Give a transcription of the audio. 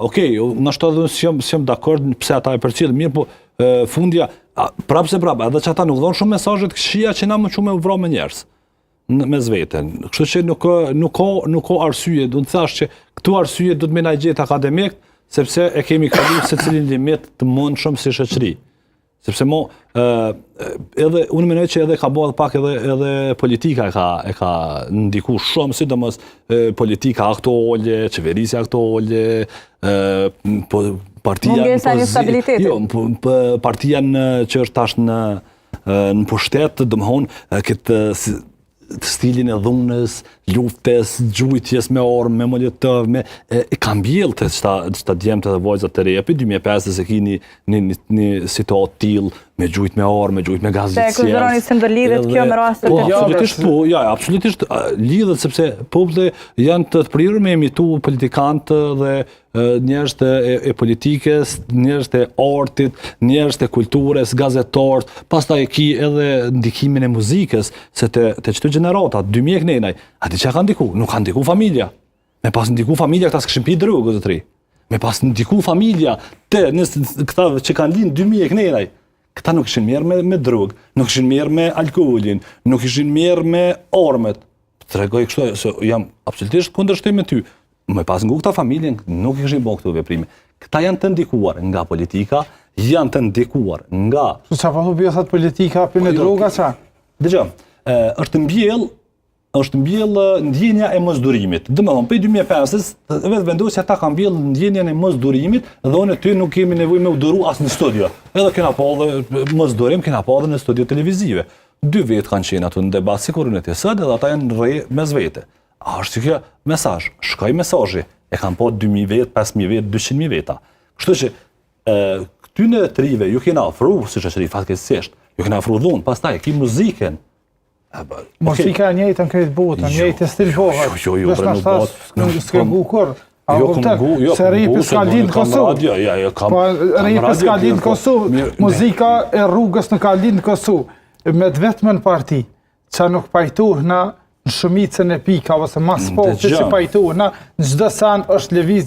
Okej, nështë edhe s'jam dakord pse ata e përcjellin mirë, po fundja, prapë se prapë, edhe që ata nuk dhonë shumë mesazhet këshia që na më qume u vra me njerës, me zveten. Kështu që nuk ka arsye, du të thash që këtu arsye du të me na gjetë akademik, sepse e kemi kalu se cilin limit të mund shumë si shoqëri. Sepse edhe unë mendoj që edhe ka bërë pak edhe politika e ka ndiku shumë, sidomos politika aktuale, qeverisja aktuale, partia mungesa një stabiliteti. Jo, partia që është tash në pushtet, domethënë këtë stilin e dhunës, luftës, gjujtjes me armë, me molotov, ka mbjellë të çta djemtë dhe vajzat të reja, për 2005 se ki një situatë tillë, me gjujt me armë, me gjujt me gazet. Se konsideroni se ndërlidhet kjo me rastet e tjera? Absolutisht po, ja, absolutisht lidhet sepse popullet janë të prirur me emitu politikantë dhe njerëz e politikës, njerëz të artit, njerëz të kulturës, gazetarët, pastaj ki edhe ndikimin e muzikës, se të çdo gjenerata, 2000 nenaj, ati që ka ndiku? Nuk ka ndiku familja. Me pas ndiku familja, këta s'kishin pi drogë të tri. Me pas ndiku familja, këta që kanë linë 2000 nenaj, këta nuk ishin mirë me drogë, nuk ishin mirë me alkoolin, nuk ishin mirë me armët. Tregoj kështu, se jam absolutisht kundërshtim me ty. Me pas ngu këta familjen, nuk ishin bon këtu veprime. Këta janë të ndikuar nga politika, janë të ndikuar nga... Qa pa thubi o thot politika për në droga qa? Dëgjë, është mbjell ndjenja e mosdurimit. Domethënë, për 2005-s, vetë vendosja ata kanë mbjell ndjenjen e mosdurimit dhe unë ty nuk kemi nevojë me u duru as në studio. Edhe kena pa edhe mosdurim, kena pa edhe në studio televizive. 2 vetë kanë qenë aty në debat sikur në TSD dhe ata janë rre mes vete. A është kjo mesazh? Shkoj mesazhi. E kanë pa 2000 vet, 5000 vet, 200.000 veta. Kështu që këtyne trive ju kena ofruar si shoqëri fatkeqësisht, ju kena ofruar dhunë, pastaj ki muzikën. Muzika e njëjtë në këtë botë, njëjtë stil shohat. Jo, bre nuk botë. S'ke ngu kur. Jo, se ripi s'ka linë në Kosovë. Po ripi s'ka linë në Kosovë. Muzika e rrugës nuk ka linë në Kosovë. Me të vetëmën parti, që nuk pajtohna në shumicën e pika, ose mas po që pajtohna, në çdo sen është lëvizja